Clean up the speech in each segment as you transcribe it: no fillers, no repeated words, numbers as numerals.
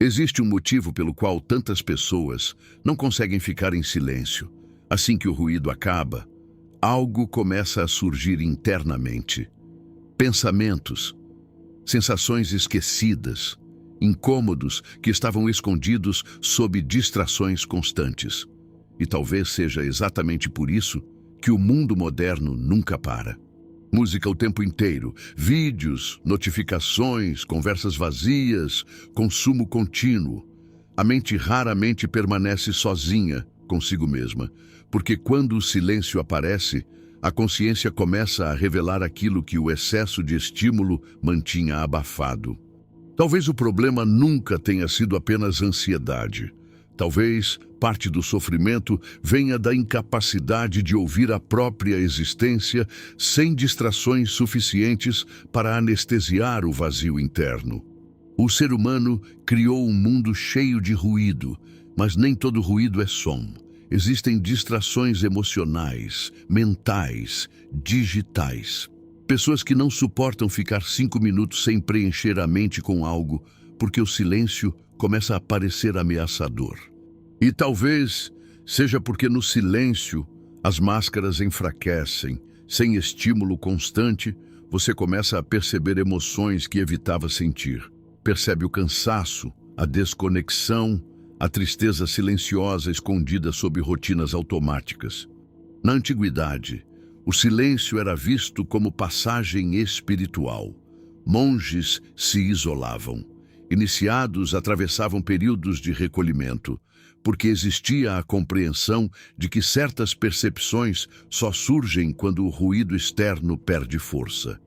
Existe um motivo pelo qual tantas pessoas não conseguem ficar em silêncio. Assim que o ruído acaba, algo começa a surgir internamente. Pensamentos, sensações esquecidas, incômodos que estavam escondidos sob distrações constantes. E talvez seja exatamente por isso que o mundo moderno nunca para. Música o tempo inteiro, vídeos, notificações, conversas vazias, consumo contínuo. A mente raramente permanece sozinha consigo mesma, porque quando o silêncio aparece, a consciência começa a revelar aquilo que o excesso de estímulo mantinha abafado. Talvez o problema nunca tenha sido apenas ansiedade. Talvez parte do sofrimento venha da incapacidade de ouvir a própria existência sem distrações suficientes para anestesiar o vazio interno. O ser humano criou um mundo cheio de ruído, mas nem todo ruído é som. Existem distrações emocionais, mentais, digitais. Pessoas que não suportam ficar 5 minutos sem preencher a mente com algo, porque o silêncio começa a parecer ameaçador. E talvez seja porque no silêncio as máscaras enfraquecem. Sem estímulo constante, você começa a perceber emoções que evitava sentir. Percebe o cansaço, a desconexão, a tristeza silenciosa escondida sob rotinas automáticas. Na antiguidade, o silêncio era visto como passagem espiritual. Monges se isolavam. Iniciados atravessavam períodos de recolhimento, porque existia a compreensão de que certas percepções só surgem quando o ruído externo perde força.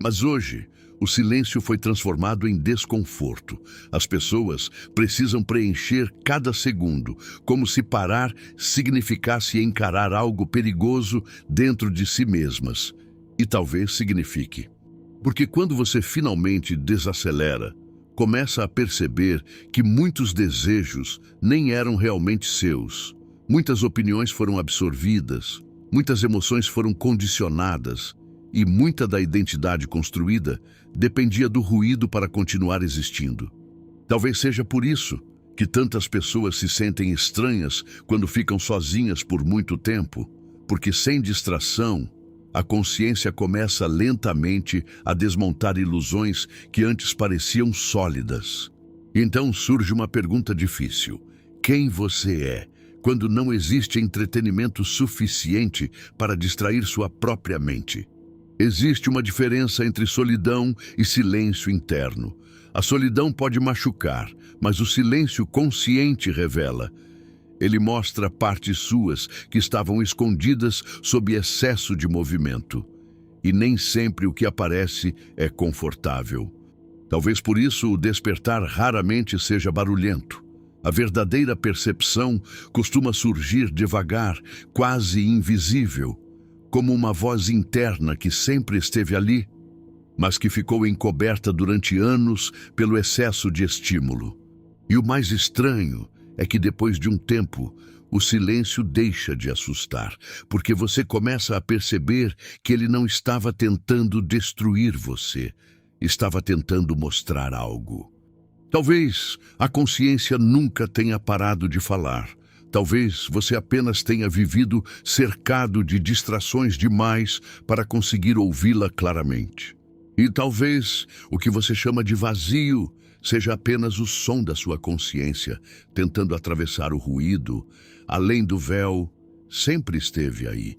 Mas hoje, o silêncio foi transformado em desconforto. As pessoas precisam preencher cada segundo, como se parar significasse encarar algo perigoso dentro de si mesmas. E talvez signifique. Porque quando você finalmente desacelera, começa a perceber que muitos desejos nem eram realmente seus. Muitas opiniões foram absorvidas, muitas emoções foram condicionadas e muita da identidade construída dependia do ruído para continuar existindo. Talvez seja por isso que tantas pessoas se sentem estranhas quando ficam sozinhas por muito tempo, porque sem distração, a consciência começa lentamente a desmontar ilusões que antes pareciam sólidas. Então surge uma pergunta difícil: quem você é quando não existe entretenimento suficiente para distrair sua própria mente? Existe uma diferença entre solidão e silêncio interno. A solidão pode machucar, mas o silêncio consciente revela. Ele mostra partes suas que estavam escondidas sob excesso de movimento. E nem sempre o que aparece é confortável. Talvez por isso o despertar raramente seja barulhento. A verdadeira percepção costuma surgir devagar, quase invisível, como uma voz interna que sempre esteve ali, mas que ficou encoberta durante anos pelo excesso de estímulo. E o mais estranho é que depois de um tempo, o silêncio deixa de assustar, porque você começa a perceber que ele não estava tentando destruir você, estava tentando mostrar algo. Talvez a consciência nunca tenha parado de falar. Talvez você apenas tenha vivido cercado de distrações demais para conseguir ouvi-la claramente. E talvez o que você chama de vazio seja apenas o som da sua consciência, tentando atravessar o ruído. Além do véu, sempre esteve aí,